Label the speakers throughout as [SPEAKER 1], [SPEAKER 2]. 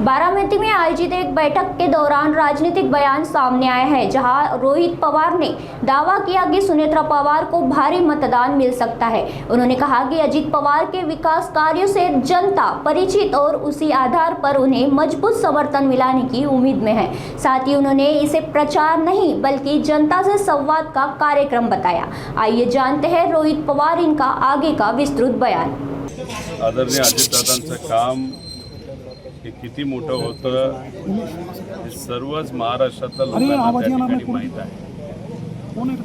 [SPEAKER 1] बारामती में आयोजित एक बैठक के दौरान राजनीतिक बयान सामने आया है, जहां रोहित पवार ने दावा किया कि सुनेत्रा पवार को भारी मतदान मिल सकता है। उन्होंने कहा कि अजित पवार के विकास कार्यों से जनता परिचित और उसी आधार पर उन्हें मजबूत समर्थन मिलाने की उम्मीद में है। साथ ही उन्होंने इसे प्रचार नहीं बल्कि जनता से संवाद का कार्यक्रम बताया। आइए जानते हैं रोहित पवार इनका आगे का विस्तृत बयान।
[SPEAKER 2] आदरणीय अजितदादांचं काम हे किती मोठं होतं हे सर्वच महाराष्ट्रातल्या लोकांना त्या ठिकाणी माहीत आहे।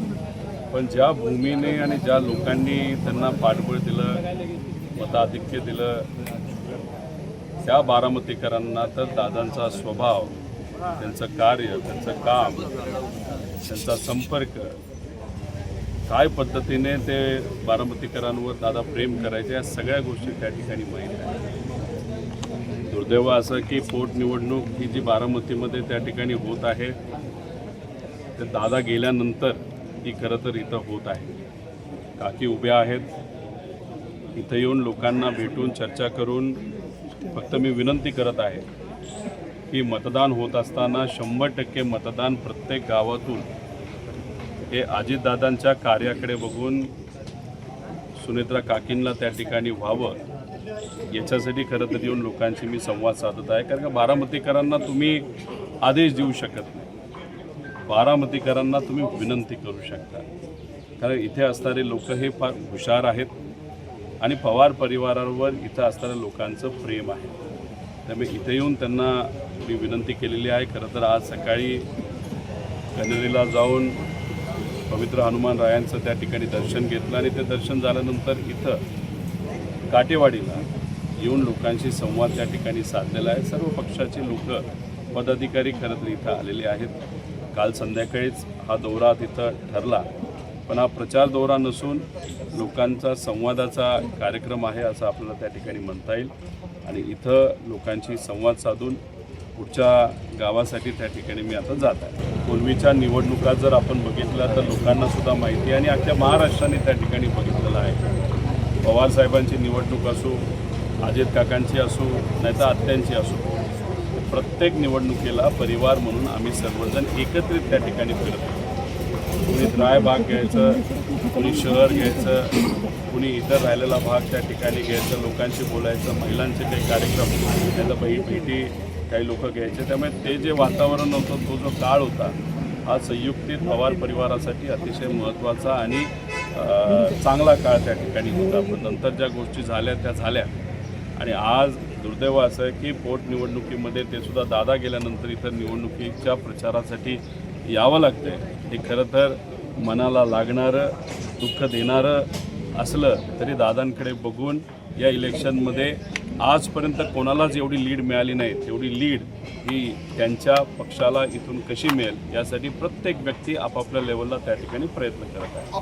[SPEAKER 2] पण ज्या भूमीने आणि ज्या लोकांनी त्यांना पाठबळ दिलं, मताधिक्य दिलं, त्या बारामतीकरांना तर दादांचा स्वभाव, त्यांचं कार्य, त्यांचं काम, त्यांचा संपर्क, काय पद्धतीने ते बारामतीकरांवर दादा प्रेम करायचे या सगळ्या गोष्टी त्या ठिकाणी माहीत आहे। दुर्दैव असं की पोटनिवडणूक ही जी बारामतीमध्ये त्या ठिकाणी होत आहे ते दादा गेल्यानंतर ही खरं तर इथं होत आहे। काकी उभ्या आहेत, इथं येऊन लोकांना भेटून चर्चा करून फक्त मी विनंती करत आहे की मतदान होत असताना 100% मतदान प्रत्येक गावातून हे अजितदादांच्या कार्याकडे बघून सुनेत्रा काकींना त्या ठिकाणी व्हावं याच्यासाठी खरं तर येऊन लोकांशी मी संवाद साधत आहे। कारण का बारामतीकरांना तुम्ही आदेश देऊ शकत नाही, बारामतीकरांना तुम्ही विनंती करू शकता। कारण इथे असणारे लोक हे फार हुशार आहेत आणि पवार परिवारावर इथं असणाऱ्या लोकांचं प्रेम आहे। त्यामुळे इथे येऊन त्यांना मी विनंती केलेली आहे। खरं तर आज सकाळी कनेरीला जाऊन पवित्र हनुमान रायांचं त्या ठिकाणी दर्शन घेतलं आणि ते दर्शन झाल्यानंतर इथं काटेवाडीला येऊन लोकांशी संवाद त्या ठिकाणी साधलेला आहे। सर्व पक्षाचे लोक पदाधिकारी खरं तर इथं आलेले आहेत। काल संध्याकाळीच हा दौरा तिथं ठरला, पण हा प्रचार दौरा नसून लोकांचा संवादाचा कार्यक्रम आहे असं आपल्याला त्या ठिकाणी म्हणता येईल। आणि इथं लोकांशी संवाद साधून पुढच्या गावासाठी त्या ठिकाणी मी आता जात आहे। पूर्वीच्या निवडणुका जर आपण बघितल्या तर लोकांना सुद्धा माहिती आहे आणि अख्ख्या महाराष्ट्राने त्या ठिकाणी बघितलेलं आहे। पवारसाहेबांची निवडणूक असो, अजित काकांची असो, नाहीतर आत्यांची असो, प्रत्येक निवडणुकीला परिवार म्हणून आम्ही सर्वजण एकत्रित त्या ठिकाणी फिरतो। कुणी राय भाग घ्यायचं, कुणी शहर घ्यायचं, कुणी इतर राहिलेला भाग त्या ठिकाणी घ्यायचं, लोकांशी बोलायचं, महिलांचे काही कार्यक्रम, त्याचा भेटी काही लोक घ्यायचे। त्यामुळे ते जे वातावरण होतं, तो जो काळ होता, हा संयुक्तित पवार परिवारासाठी अतिशय महत्त्वाचा आणि चांगला काळ त्या ठिकाणी होता। पण नंतर ज्या गोष्टी झाल्या त्या झाल्या आणि आज दुर्दैव असं आहे की पोटनिवडणुकीमध्ये ते सुद्धा दादा गेल्यानंतर इथं निवडणुकीच्या प्रचारासाठी यावं लागतं आहे। हे खरं तर मनाला लागणारं, दुःख देणारं असलं तरी दादांकडे बघून या इलेक्शनमध्ये आजपर्यंत कोणालाच एवढी लीड मिळाली नाही, तेवढी लीड ही त्यांच्या पक्षाला इथून कशी मिळेल यासाठी प्रत्येक व्यक्ती आपापल्या लेवलला त्या ठिकाणी प्रयत्न करत आहे।